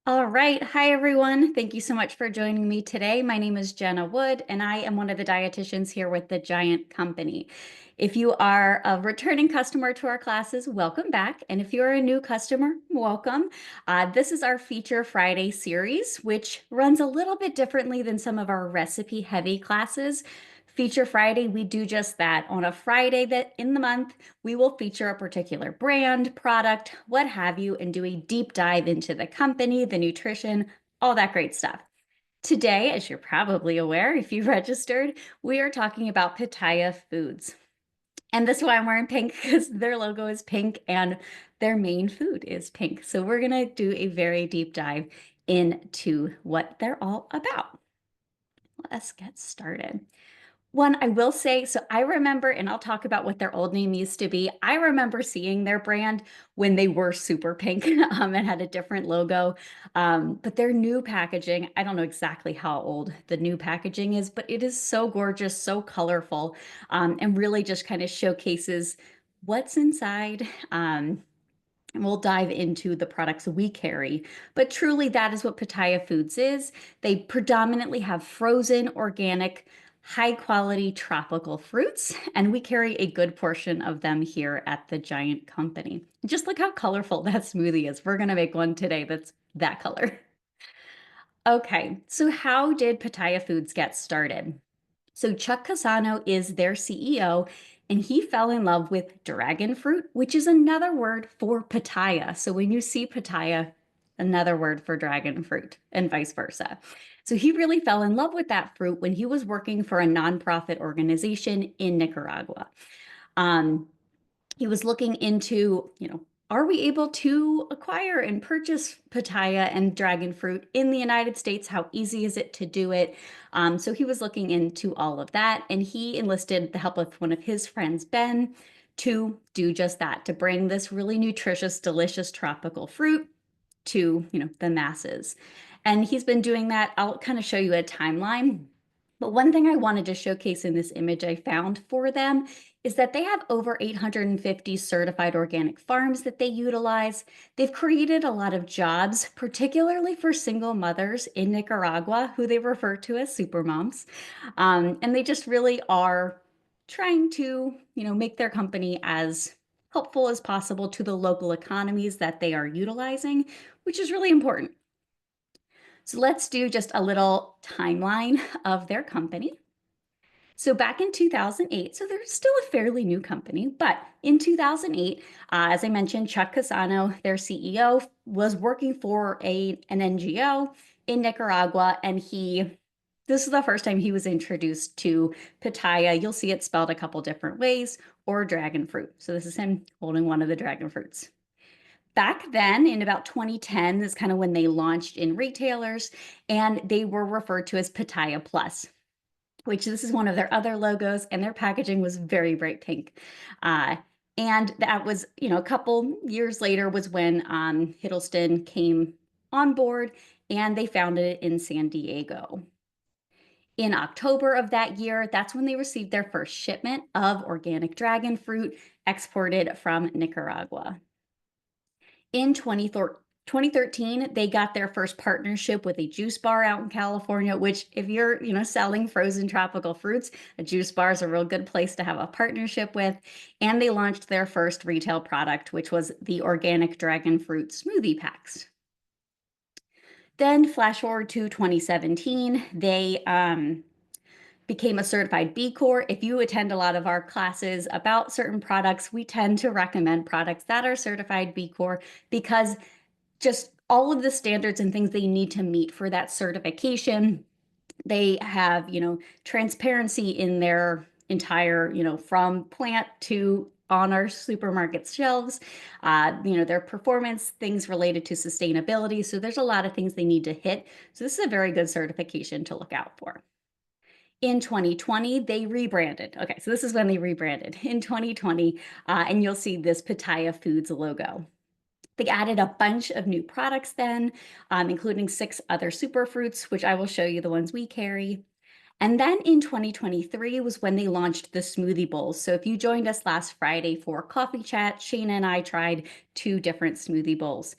All right. Hi, everyone. Thank you so much for joining me today. My name is Jenna Wood, and I am one of the dietitians here with the Giant Company. If you are a returning customer to our classes, welcome back. And if you're a new customer, welcome. This is our Feature Friday series, which runs a little bit differently than some of our recipe-heavy classes. Feature Friday, we do just that. On a Friday that in the month, we will feature a particular brand, product, what have you, and do a deep dive into the company, the nutrition, all that great stuff. Today, as you're probably aware, if you registered, we are talking about Pitaya Foods. And this is why I'm wearing pink, because their logo is pink and their main food is pink. So we're going to do a very deep dive into what they're all about. Let's get started. One, I will say, so I remember, and I'll talk about what their old name used to be. I remember seeing their brand when they were super pink and had a different logo. But their new packaging, I don't know exactly how old the new packaging is, but it is so gorgeous, so colorful, and really just kind of showcases what's inside. And we'll dive into the products we carry. But truly, that is what Pitaya Foods is. They predominantly have frozen, organic, high quality tropical fruits, and we carry a good portion of them here at the Giant Company. Just look how colorful that smoothie is. We're going to make one today that's that color. Okay, so how did Pitaya Foods get started? So Chuck Casano is their CEO, and he fell in love with dragon fruit, which is another word for pitaya. So when you see pitaya, another word for dragon fruit, and vice versa. So he really fell in love with that fruit when he was working for a nonprofit organization in Nicaragua. Um, he was looking into, are we able to acquire and purchase pitaya and dragon fruit in the United States? How easy is it to do it? So he was looking into all of that, and he enlisted the help of one of his friends, Ben, to do just that, to bring this really nutritious, delicious tropical fruit to, the masses. And he's been doing that. I'll kind of show you a timeline. But one thing I wanted to showcase in this image I found for them is that they have over 850 certified organic farms that they utilize. They've created a lot of jobs, particularly for single mothers in Nicaragua, who they refer to as supermoms. And they just really are trying to, make their company as helpful as possible to the local economies that they are utilizing, which is really important. So let's do just a little timeline of their company. So back in 2008, so they're still a fairly new company, but in 2008, as I mentioned, Chuck Casano, their CEO, was working for an NGO in Nicaragua, and this is the first time he was introduced to pitaya. You'll see it spelled a couple different ways, or dragon fruit. So this is him holding one of the dragon fruits. Back then, in about 2010, is kind of when they launched in retailers, and they were referred to as Pitaya Plus, which this is one of their other logos, and their packaging was very bright pink. And that was, a couple years later was when Hiddleston came on board, and they founded it in San Diego. In October of that year, that's when they received their first shipment of organic dragon fruit exported from Nicaragua. In 2013, they got their first partnership with a juice bar out in California, which if you're, selling frozen tropical fruits, a juice bar is a real good place to have a partnership with. And they launched their first retail product, which was the organic dragon fruit smoothie packs. Then flash forward to 2017, they became a certified B Corp. If you attend a lot of our classes about certain products, we tend to recommend products that are certified B Corp because just all of the standards and things they need to meet for that certification. They have, transparency in their entire, from plant to on our supermarket shelves, their performance, things related to sustainability. So there's a lot of things they need to hit. So this is a very good certification to look out for. In 2020, they rebranded. Okay, so this is when they rebranded in 2020, and you'll see this Pitaya Foods logo. They added a bunch of new products then, including 6 other superfruits, which I will show you the ones we carry. And then in 2023 was when they launched the smoothie bowls. So if you joined us last Friday for coffee chat, Shayna and I tried two different smoothie bowls.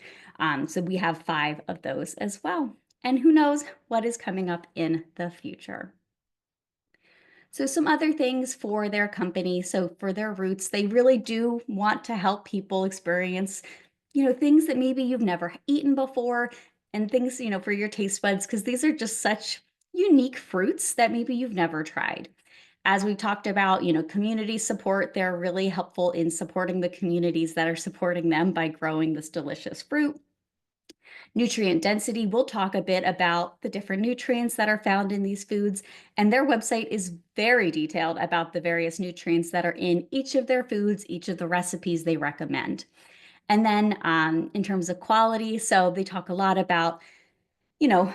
So we have 5 of those as well. And who knows what is coming up in the future. So some other things for their company. So for their roots, they really do want to help people experience, things that maybe you've never eaten before and things, for your taste buds, because these are just such unique fruits that maybe you've never tried. As we talked about, community support, they're really helpful in supporting the communities that are supporting them by growing this delicious fruit. Nutrient density, we'll talk a bit about the different nutrients that are found in these foods, and their website is very detailed about the various nutrients that are in each of their foods, each of the recipes they recommend. And then in terms of quality, so they talk a lot about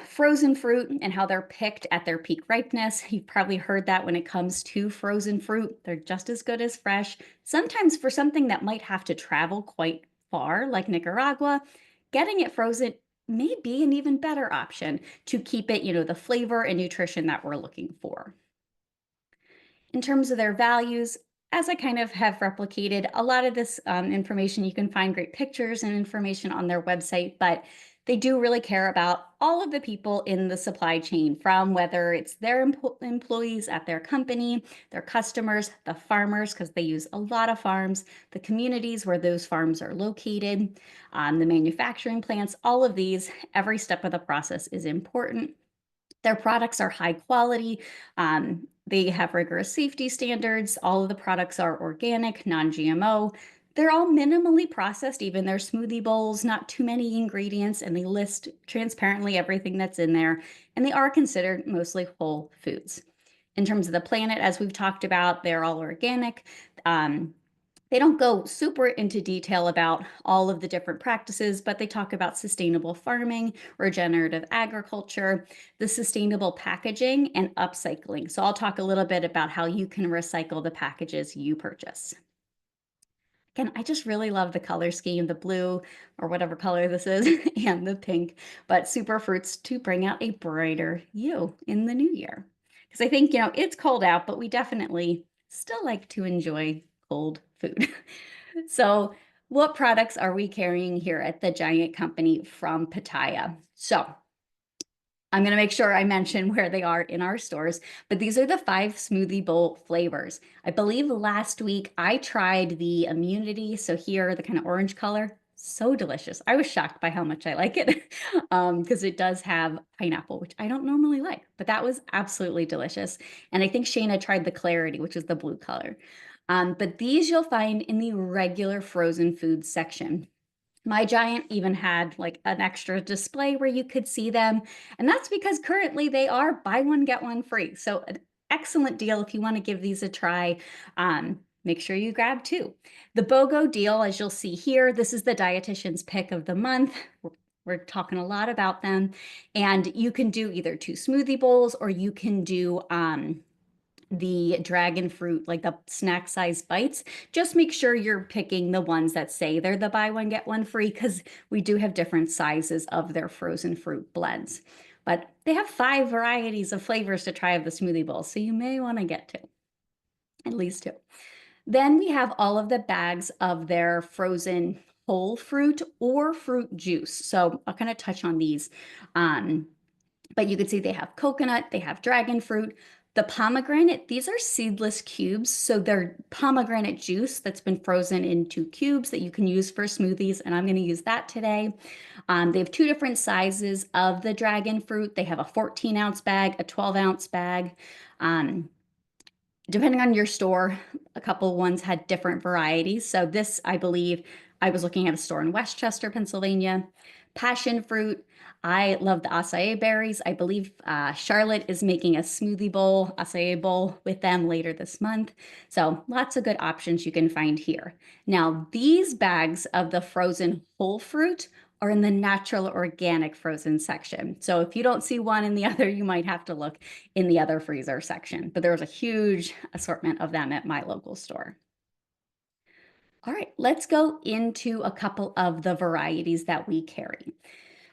frozen fruit and how they're picked at their peak ripeness. You've probably heard that when it comes to frozen fruit, they're just as good as fresh. Sometimes for something that might have to travel quite far, like Nicaragua, getting it frozen may be an even better option to keep it, the flavor and nutrition that we're looking for. In terms of their values, as I kind of have replicated, a lot of this information, you can find great pictures and information on their website, but they do really care about all of the people in the supply chain, from whether it's their employees at their company, their customers, the farmers, because they use a lot of farms, the communities where those farms are located, the manufacturing plants, all of these, every step of the process is important. Their products are high quality. They have rigorous safety standards. All of the products are organic, non-GMO. They're all minimally processed, even their smoothie bowls, not too many ingredients, and they list transparently everything that's in there. And they are considered mostly whole foods. In terms of the planet, as we've talked about, they're all organic. They don't go super into detail about all of the different practices, but they talk about sustainable farming, regenerative agriculture, the sustainable packaging, and upcycling. So I'll talk a little bit about how you can recycle the packages you purchase. Again, I just really love the color scheme, the blue or whatever color this is, and the pink, but super fruits to bring out a brighter you in the new year. Because I think, it's cold out, but we definitely still like to enjoy cold food. So, what products are we carrying here at the Giant Company from Pitaya? So, I'm going to make sure I mention where they are in our stores, but these are the 5 smoothie bowl flavors. I believe last week I tried the immunity. So here, the kind of orange color, so delicious. I was shocked by how much I like it because it does have pineapple, which I don't normally like, but that was absolutely delicious. And I think Shayna tried the clarity, which is the blue color. But these you'll find in the regular frozen food section. My Giant even had like an extra display where you could see them. And that's because currently they are buy one, get one free. So an excellent deal if you want to give these a try. Make sure you grab 2. The BOGO deal, as you'll see here, this is the dietitian's pick of the month. We're talking a lot about them. And you can do either 2 smoothie bowls, or you can do the dragon fruit, like the snack size bites. Just make sure you're picking the ones that say they're the buy one, get one free, because we do have different sizes of their frozen fruit blends. But they have 5 varieties of flavors to try of the smoothie bowl, so you may want to get 2, at least 2. Then we have all of the bags of their frozen whole fruit or fruit juice. So I'll kind of touch on these. But you can see they have coconut, they have dragon fruit, the pomegranate. These are seedless cubes. So they're pomegranate juice that's been frozen into cubes that you can use for smoothies. And I'm going to use that today. They have 2 different sizes of the dragon fruit. They have a 14-ounce bag, a 12-ounce bag. Depending on your store, a couple ones had different varieties. So this, I believe, I was looking at a store in Westchester, Pennsylvania. Passion fruit. I love the acai berries. I believe Charlotte is making a smoothie bowl, acai bowl with them later this month. So lots of good options you can find here. Now, these bags of the frozen whole fruit are in the natural organic frozen section. So if you don't see one in the other, you might have to look in the other freezer section. But there's a huge assortment of them at my local store. All right, let's go into a couple of the varieties that we carry.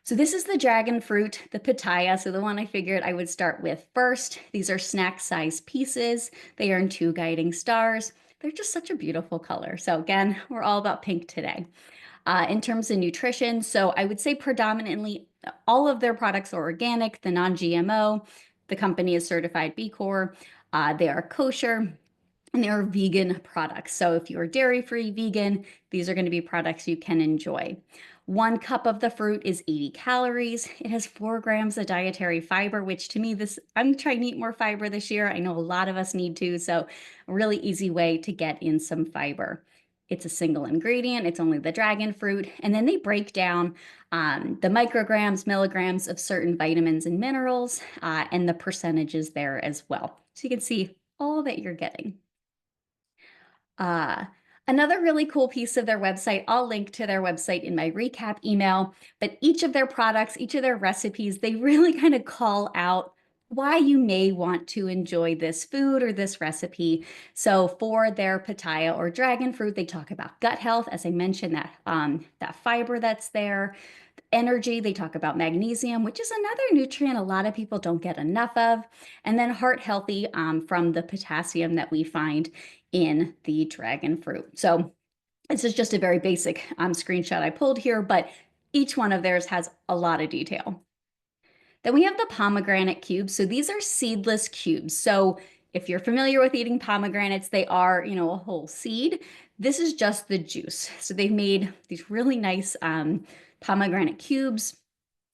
So this is the dragon fruit, the pitaya. So the one I figured I would start with first. These are snack-sized pieces. They earn 2 guiding stars. They're just such a beautiful color. So again, we're all about pink today. In terms of nutrition, so I would say predominantly all of their products are organic, the non-GMO. The company is certified B Corp. They are kosher. And they are vegan products. So if you're dairy-free, vegan, these are going to be products you can enjoy. 1 cup of the fruit is 80 calories. It has 4 grams of dietary fiber, which to me, I'm trying to eat more fiber this year. I know a lot of us need to, so a really easy way to get in some fiber. It's a single ingredient. It's only the dragon fruit. And then they break down the micrograms, milligrams of certain vitamins and minerals, and the percentages there as well. So you can see all that you're getting. Uh, Another really cool piece of their website, I'll link to their website in my recap email, but each of their products, each of their recipes, they really kind of call out why you may want to enjoy this food or this recipe. So for their pitaya or dragon fruit, they talk about gut health, as I mentioned, that fiber that's there. Energy, they talk about magnesium, which is another nutrient a lot of people don't get enough of. And then heart healthy from the potassium that we find in the dragon fruit. So this is just a very basic screenshot I pulled here, but each one of theirs has a lot of detail. Then we have the pomegranate cubes. So these are seedless cubes. So if you're familiar with eating pomegranates, they are, a whole seed. This is just the juice. So they've made these really nice pomegranate cubes.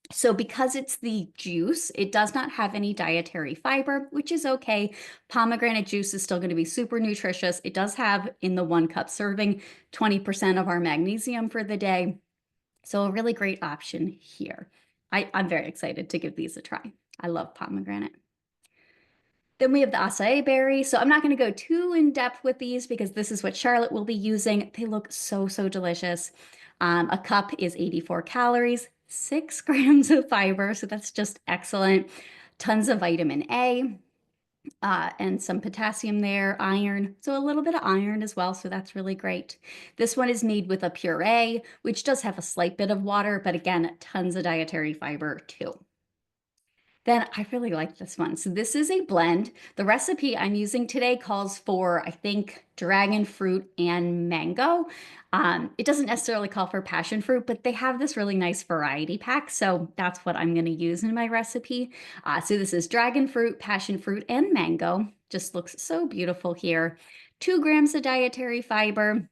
So because it's the juice, it does not have any dietary fiber, which is okay. Pomegranate juice is still going to be super nutritious. It does have in the 1 cup serving 20% of our magnesium for the day. So a really great option here. I'm very excited to give these a try. I love pomegranate. Then we have the acai berry. So I'm not going to go too in depth with these because this is what Charlotte will be using. They look so, so delicious. A cup is 84 calories, 6 grams of fiber. So that's just excellent. Tons of vitamin A and some potassium there, iron. So a little bit of iron as well. So that's really great. This one is made with a puree, which does have a slight bit of water, but again, tons of dietary fiber too. Then I really like this one. So this is a blend. The recipe I'm using today calls for, I think, dragon fruit and mango. It doesn't necessarily call for passion fruit, but they have this really nice variety pack. So that's what I'm going to use in my recipe. So this is dragon fruit, passion fruit, and mango. Just looks so beautiful here. 2 grams of dietary fiber.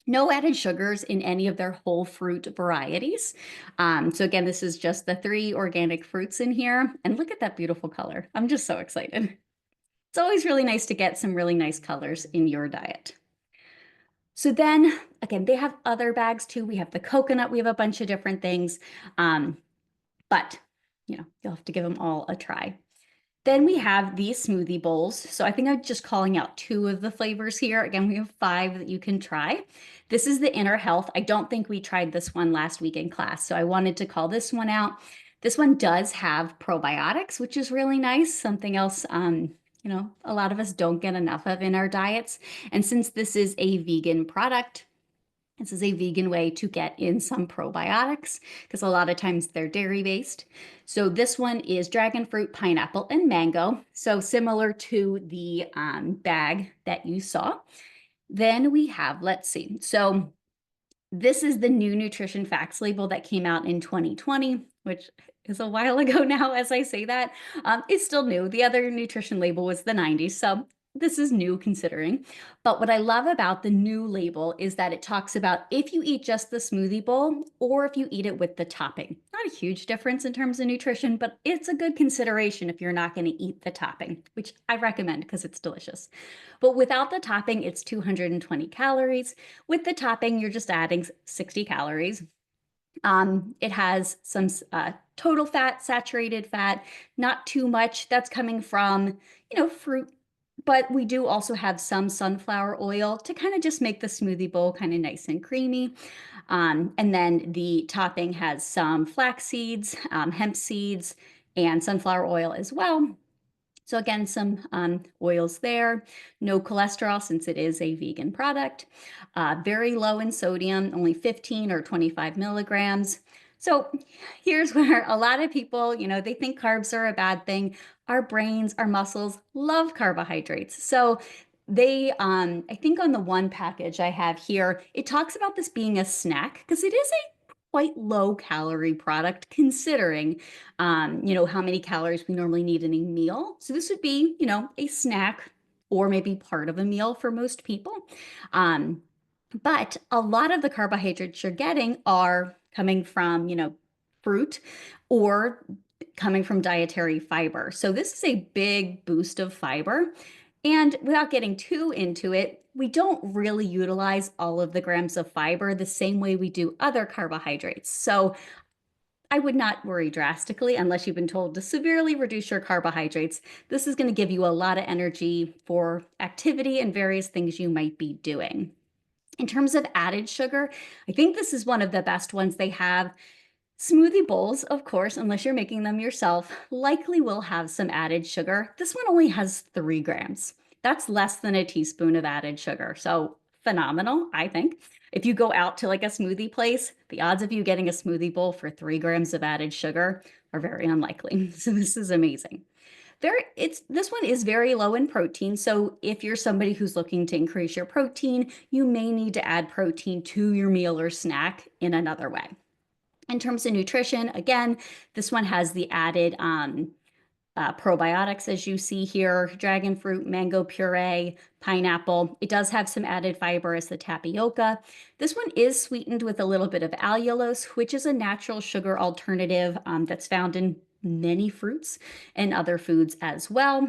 No added sugars in any of their whole fruit varieties. So again, this is just the 3 organic fruits in here. And look at that beautiful color. I'm just so excited. It's always really nice to get some really nice colors in your diet. So then, again, they have other bags too. We have the coconut. We have a bunch of different things. But, you'll have to give them all a try. Then we have these smoothie bowls. So I think I'm just calling out 2 of the flavors here. Again, we have 5 that you can try. This is the Inner Health. I don't think we tried this one last week in class, so I wanted to call this one out. This one does have probiotics, which is really nice. Something else, a lot of us don't get enough of in our diets. And since this is a vegan product, this is a vegan way to get in some probiotics because a lot of times they're dairy based. So this one is dragon fruit, pineapple, and mango. So similar to the bag that you saw. Then we have, let's see. So this is the new nutrition facts label that came out in 2020, which is a while ago now as I say that. It's still new. The other nutrition label was the 90s. So this is new considering. But what I love about the new label is that it talks about if you eat just the smoothie bowl or if you eat it with the topping. Not a huge difference in terms of nutrition, but it's a good consideration if you're not going to eat the topping, which I recommend because it's delicious. But without the topping, it's 220 calories. With the topping, you're just adding 60 calories. It has some total fat, saturated fat, not too much. That's coming from, fruit. But we do also have some sunflower oil to kind of just make the smoothie bowl kind of nice and creamy. And then the topping has some flax seeds, hemp seeds, and sunflower oil as well. So again, some oils there. No cholesterol since it is a vegan product. Very low in sodium, only 15 or 25 milligrams. So here's where a lot of people, they think carbs are a bad thing. Our brains, our muscles love carbohydrates. So I think on the one package I have here, it talks about this being a snack because it is a quite low calorie product considering, how many calories we normally need in a meal. So this would be, a snack or maybe part of a meal for most people. Um, but a lot of the carbohydrates you're getting are coming from, fruit or coming from dietary fiber. So this is a big boost of fiber. And without getting too into it, we don't really utilize all of the grams of fiber the same way we do other carbohydrates. So I would not worry drastically unless you've been told to severely reduce your carbohydrates. This is going to give you a lot of energy for activity and various things you might be doing. In terms of added sugar, I think this is one of the best ones they have. Smoothie bowls, of course, unless you're making them yourself, likely will have some added sugar. This one only has 3 grams. That's less than a teaspoon of added sugar. So phenomenal, I think. If you go out to like a smoothie place, the odds of you getting a smoothie bowl for 3 grams of added sugar are very unlikely. So this is amazing. This one is very low in protein. So if you're somebody who's looking to increase your protein, you may need to add protein to your meal or snack in another way. In terms of nutrition, again, this one has the added probiotics, as you see here, dragon fruit, mango puree, pineapple. It does have some added fiber as the tapioca. This one is sweetened with a little bit of allulose, which is a natural sugar alternative that's found in many fruits and other foods as well.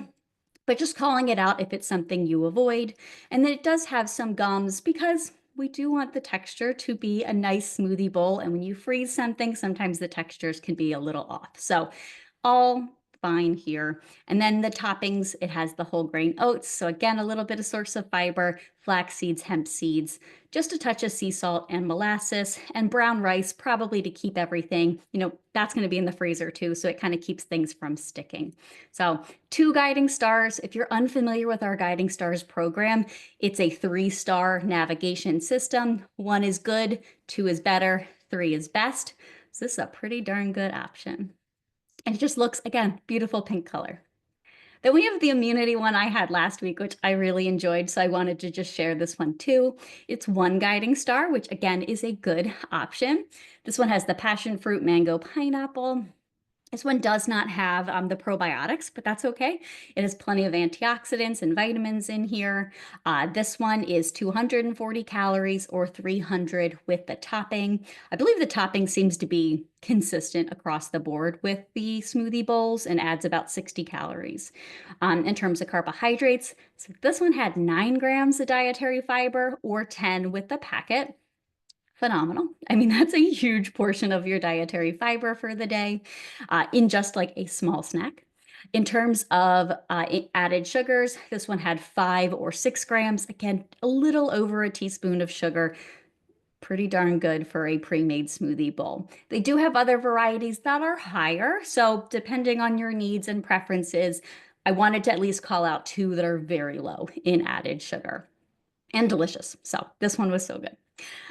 But just calling it out if it's something you avoid. And then it does have some gums because we do want the texture to be a nice smoothie bowl. And when you freeze something, sometimes the textures can be a little off. So all fine here. And then the toppings, it has the whole grain oats. So again, a little bit of source of fiber, flax seeds, hemp seeds, just a touch of sea salt and molasses, and brown rice, probably to keep everything, that's going to be in the freezer too. So it kind of keeps things from sticking. So 2 guiding stars. If you're unfamiliar with our guiding stars program, it's a 3-star navigation system. 1 is good, 2 is better, 3 is best. So this is a pretty darn good option. And it just looks, again, beautiful pink color. Then we have the immunity one I had last week, which I really enjoyed. So I wanted to just share this one too. It's 1 guiding star, which again is a good option. This one has the passion fruit, mango, pineapple. This one does not have the probiotics, but that's okay. It has plenty of antioxidants and vitamins in here. This one is 240 calories or 300 with the topping. I believe the topping seems to be consistent across the board with the smoothie bowls and adds about 60 calories. In terms of carbohydrates, so this one had 9 grams of dietary fiber or 10 with the packet. Phenomenal. I mean, that's a huge portion of your dietary fiber for the day in just like a small snack. In terms of added sugars, this one had 5 or 6 grams. Again, a little over a teaspoon of sugar. Pretty darn good for a pre-made smoothie bowl. They do have other varieties that are higher. So depending on your needs and preferences, I wanted to at least call out 2 that are very low in added sugar and delicious. So this one was so good.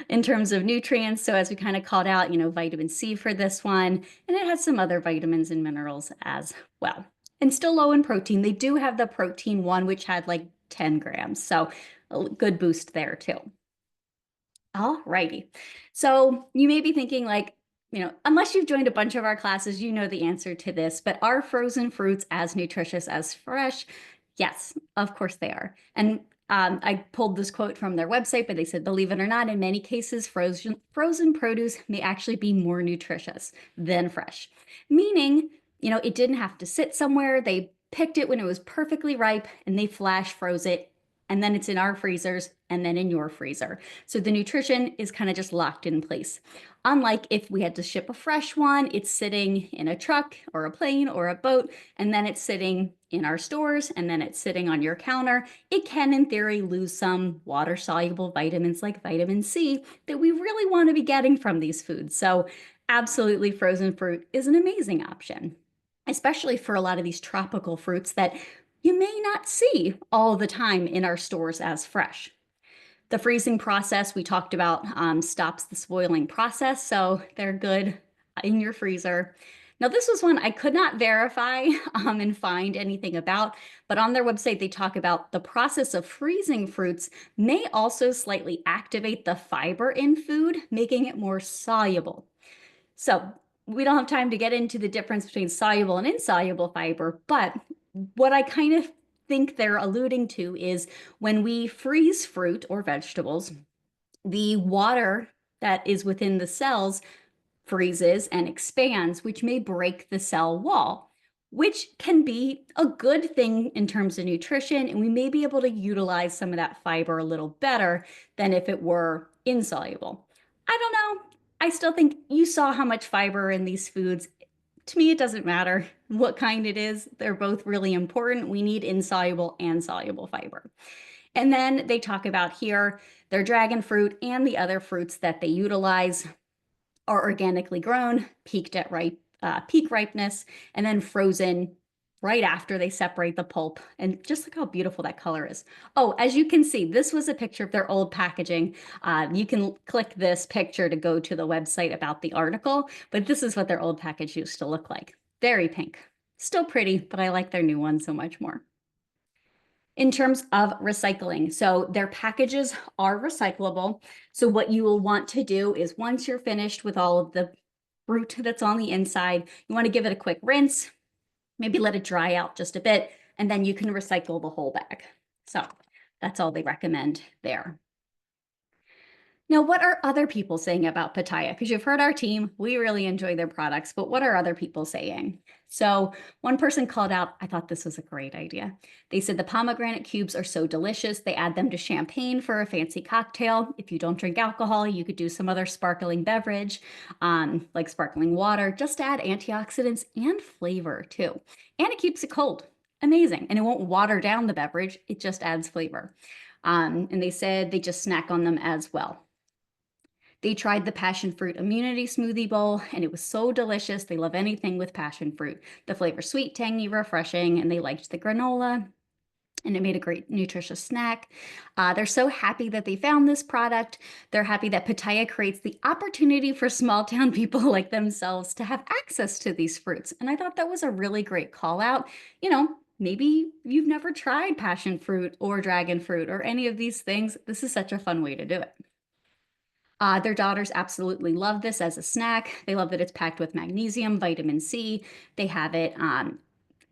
In terms of nutrients, so as we kind of called out, vitamin C for this one, and it has some other vitamins and minerals as well. And still low in protein. They do have the protein one, which had like 10 grams. So a good boost there too. All righty. So you may be thinking like, unless you've joined a bunch of our classes, you know the answer to this, but are frozen fruits as nutritious as fresh? Yes, of course they are. And I pulled this quote from their website, but they said, believe it or not, in many cases, frozen produce may actually be more nutritious than fresh. Meaning, it didn't have to sit somewhere. They picked it when it was perfectly ripe and they flash froze it. And then it's in our freezers and then in your freezer. So the nutrition is kind of just locked in place. Unlike if we had to ship a fresh one, it's sitting in a truck or a plane or a boat, and then it's sitting in our stores, and then it's sitting on your counter. It can, in theory, lose some water-soluble vitamins like vitamin C that we really want to be getting from these foods. So absolutely, frozen fruit is an amazing option, especially for a lot of these tropical fruits that you may not see all the time in our stores as fresh. The freezing process we talked about stops the spoiling process, so they're good in your freezer. Now, this was one I could not verify and find anything about, but on their website, they talk about the process of freezing fruits may also slightly activate the fiber in food, making it more soluble. So we don't have time to get into the difference between soluble and insoluble fiber, but what I kind of think they're alluding to is when we freeze fruit or vegetables, the water that is within the cells freezes and expands, which may break the cell wall, which can be a good thing in terms of nutrition. And we may be able to utilize some of that fiber a little better than if it were insoluble. I don't know. I still think you saw how much fiber in these foods. To me, it doesn't matter what kind it is. They're both really important. We need insoluble and soluble fiber. And then they talk about here their dragon fruit and the other fruits that they utilize are organically grown, peak ripeness, and then frozen right after they separate the pulp. And just look how beautiful that color is. Oh, as you can see, this was a picture of their old packaging. You can click this picture to go to the website about the article, but this is what their old package used to look like. Very pink. Still pretty, but I like their new one so much more. In terms of recycling, so their packages are recyclable. So what you will want to do is once you're finished with all of the fruit that's on the inside, you want to give it a quick rinse, maybe let it dry out just a bit, and then you can recycle the whole bag. So that's all they recommend there. Now, what are other people saying about Pitaya? Because you've heard our team, we really enjoy their products, but what are other people saying? So one person called out, I thought this was a great idea. They said the pomegranate cubes are so delicious. They add them to champagne for a fancy cocktail. If you don't drink alcohol, you could do some other sparkling beverage, like sparkling water, just to add antioxidants and flavor too. And it keeps it cold. Amazing. And it won't water down the beverage. It just adds flavor. And they said they just snack on them as well. They tried the passion fruit immunity smoothie bowl, and it was so delicious. They love anything with passion fruit. The flavor sweet, tangy, refreshing, and they liked the granola, and it made a great nutritious snack. They're so happy that they found this product. They're happy that Pitaya creates the opportunity for small town people like themselves to have access to these fruits. And I thought that was a really great call out. You know, maybe you've never tried passion fruit or dragon fruit or any of these things. This is such a fun way to do it. Their daughters absolutely love this as a snack. They love that it's packed with magnesium, vitamin C. They have it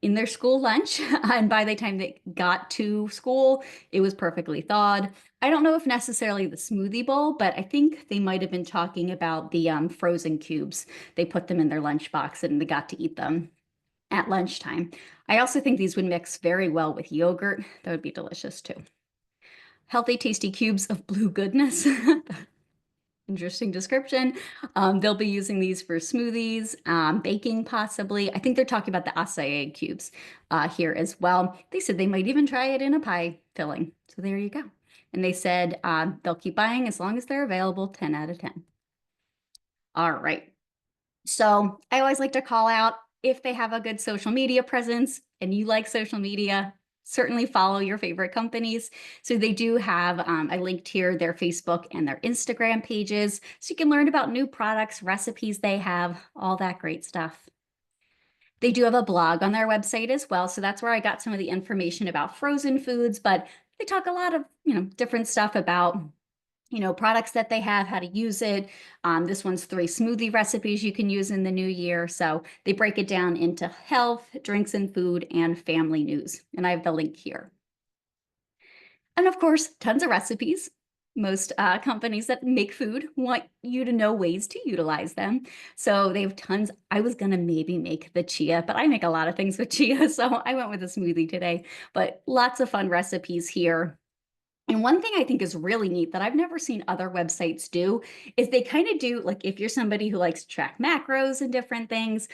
in their school lunch. And by the time they got to school, it was perfectly thawed. I don't know if necessarily the smoothie bowl, but I think they might have been talking about the frozen cubes. They put them in their lunchbox and they got to eat them at lunchtime. I also think these would mix very well with yogurt. That would be delicious too. Healthy, tasty cubes of blue goodness. Interesting description. They'll be using these for smoothies, baking possibly. I think they're talking about the acai cubes here as well. They said they might even try it in a pie filling. So there you go. And they said they'll keep buying as long as they're available, 10 out of 10. All right. So I always like to call out if they have a good social media presence and you like social media, certainly follow your favorite companies. So they do have, I linked here their Facebook and their Instagram pages. So you can learn about new products, recipes they have, all that great stuff. They do have a blog on their website as well. So that's where I got some of the information about frozen foods, but they talk a lot of, different stuff about products that they have, how to use it. This one's 3 smoothie recipes you can use in the new year. So they break it down into health, drinks and food, and family news. And I have the link here. And of course, tons of recipes. Most companies that make food want you to know ways to utilize them. So they have tons. I was going to maybe make the chia, but I make a lot of things with chia. So I went with a smoothie today. But lots of fun recipes here. And one thing I think is really neat that I've never seen other websites do is they kind of do, like if you're somebody who likes to track macros and different things,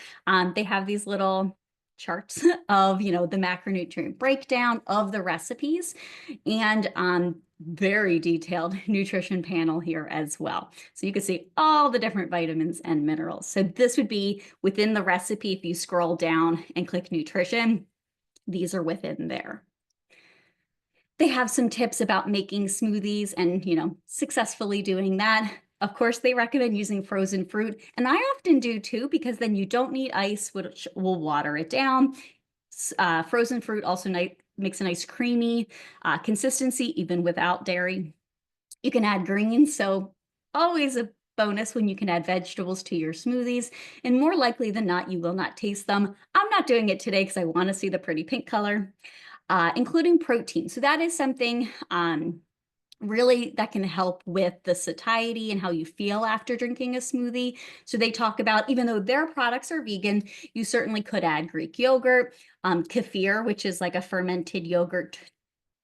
they have these little charts of, the macronutrient breakdown of the recipes and very detailed nutrition panel here as well. So you can see all the different vitamins and minerals. So this would be within the recipe. If you scroll down and click nutrition, these are within there. They have some tips about making smoothies and, successfully doing that. Of course, they recommend using frozen fruit, and I often do too, because then you don't need ice, which will water it down. Frozen fruit also makes a nice creamy consistency, even without dairy. You can add greens, so always a bonus when you can add vegetables to your smoothies, and more likely than not, you will not taste them. I'm not doing it today because I want to see the pretty pink color. Including protein. So that is something really that can help with the satiety and how you feel after drinking a smoothie. So they talk about, even though their products are vegan, you certainly could add Greek yogurt, kefir, which is like a fermented yogurt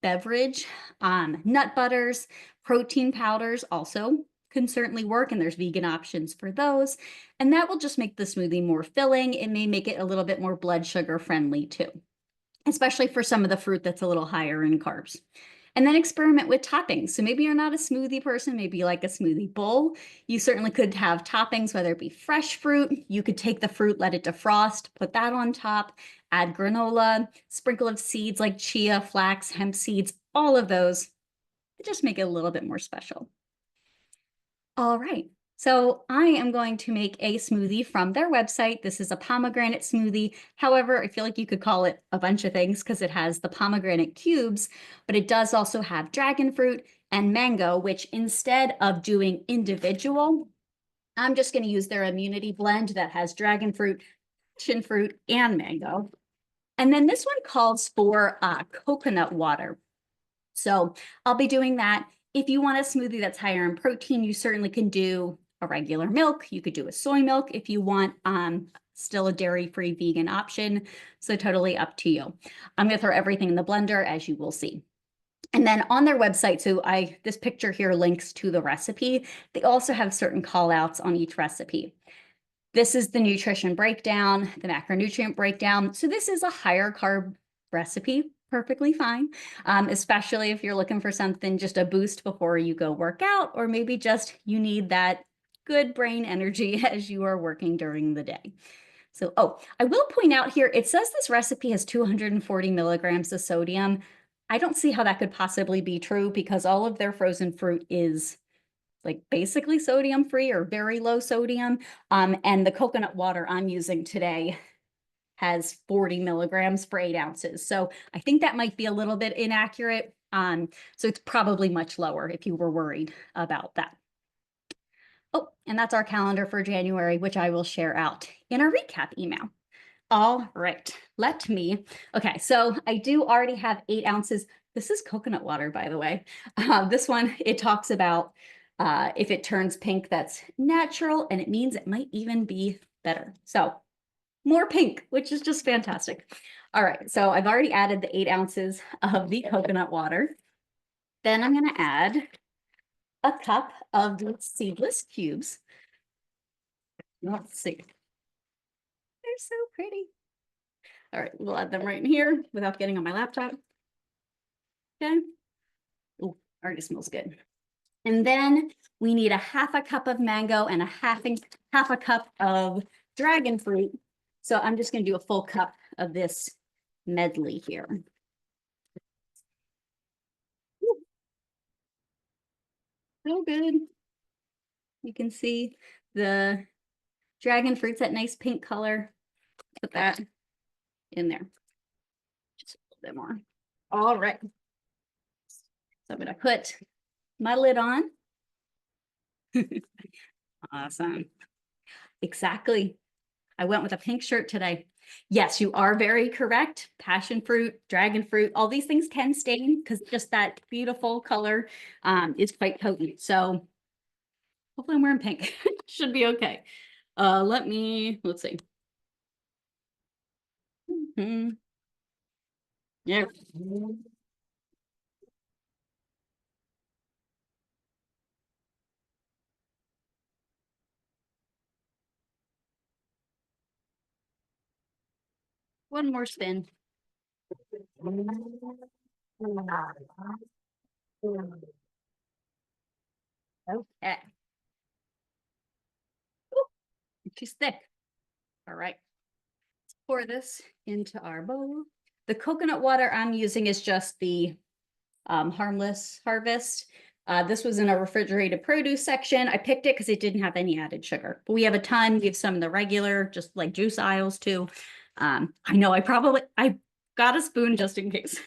beverage, nut butters, protein powders also can certainly work, and there's vegan options for those. And that will just make the smoothie more filling. It may make it a little bit more blood sugar friendly too, especially for some of the fruit that's a little higher in carbs. And then experiment with toppings. So maybe you're not a smoothie person, maybe you like a smoothie bowl. You certainly could have toppings, whether it be fresh fruit. You could take the fruit, let it defrost, put that on top, add granola, sprinkle of seeds like chia, flax, hemp seeds, all of those. Just make it a little bit more special. All right. So I am going to make a smoothie from their website. This is a pomegranate smoothie. However, I feel like you could call it a bunch of things because it has the pomegranate cubes, but it does also have dragon fruit and mango, which instead of doing individual, I'm just going to use their immunity blend that has dragon fruit, passion fruit, and mango. And then this one calls for coconut water. So I'll be doing that. If you want a smoothie that's higher in protein, you certainly can do a regular milk. You could do a soy milk if you want still a dairy-free vegan option. So totally up to you. I'm going to throw everything in the blender, as you will see. And then on their website, so this picture here links to the recipe. They also have certain call outs on each recipe. This is the nutrition breakdown, the macronutrient breakdown. So this is a higher carb recipe, perfectly fine, especially if you're looking for something, just a boost before you go work out, or maybe just you need that good brain energy as you are working during the day. So, I will point out here, it says this recipe has 240 milligrams of sodium. I don't see how that could possibly be true because all of their frozen fruit is like basically sodium free or very low sodium. And the coconut water I'm using today has 40 milligrams for 8 ounces. So I think that might be a little bit inaccurate. So it's probably much lower if you were worried about that. Oh, and that's our calendar for January, which I will share out in our recap email. All right, okay, so I do already have 8 ounces. This is coconut water, by the way. This one, it talks about if it turns pink, that's natural, and it means it might even be better. So more pink, which is just fantastic. All right, so I've already added the 8 ounces of the coconut water. Then I'm gonna add a cup of the seedless cubes. Let's see. They're so pretty. All right, we'll add them right in here without getting on my laptop. Okay. Oh, already smells good. And then we need a half a cup of mango and a half a cup of dragon fruit. So I'm just going to do a full cup of this medley here. Ooh, so good. You can see the dragon fruit's that nice pink color. Put that in there. Just a little bit more. All right. So I'm going to put my lid on. Awesome. Exactly. I went with a pink shirt today. Yes, you are very correct. Passion fruit, dragon fruit, all these things can stain because just that beautiful color is quite potent. So hopefully I'm wearing pink. Should be okay. Let's see. Yeah. One more spin. Okay. Ooh, she's thick. All right. Let's pour this into our bowl. The coconut water I'm using is just the Harmless Harvest. This was in a refrigerated produce section. I picked it because it didn't have any added sugar. But we have a ton. We have some in the regular, just like juice aisles too. I know I got a spoon just in case.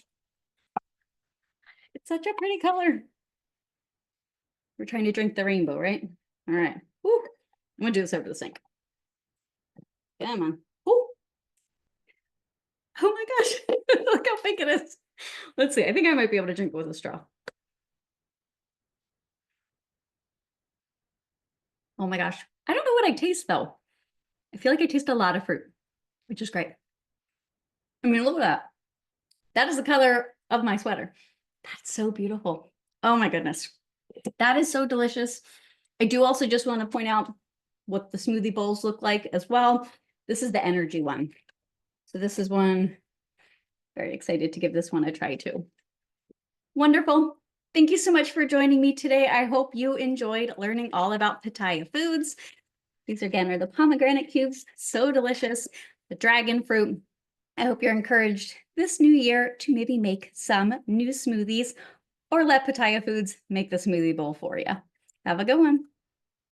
It's such a pretty color. We're trying to drink the rainbow, right? All right. Woo. I'm gonna do this over the sink. Come on. Woo. Oh my gosh. Look how big it is. Let's see. I think I might be able to drink it with a straw. Oh my gosh. I don't know what I taste though. I feel like I taste a lot of fruit, which is great. I mean, look at that. That is the color of my sweater. That's so beautiful. Oh my goodness. That is so delicious. I do also just want to point out what the smoothie bowls look like as well. This is the energy one. So this is one, very excited to give this one a try too. Wonderful. Thank you so much for joining me today. I hope you enjoyed learning all about Pitaya foods. These again are the pomegranate cubes, so delicious. The dragon fruit. I hope you're encouraged this new year to maybe make some new smoothies or let Pitaya Foods make the smoothie bowl for you. Have a good one.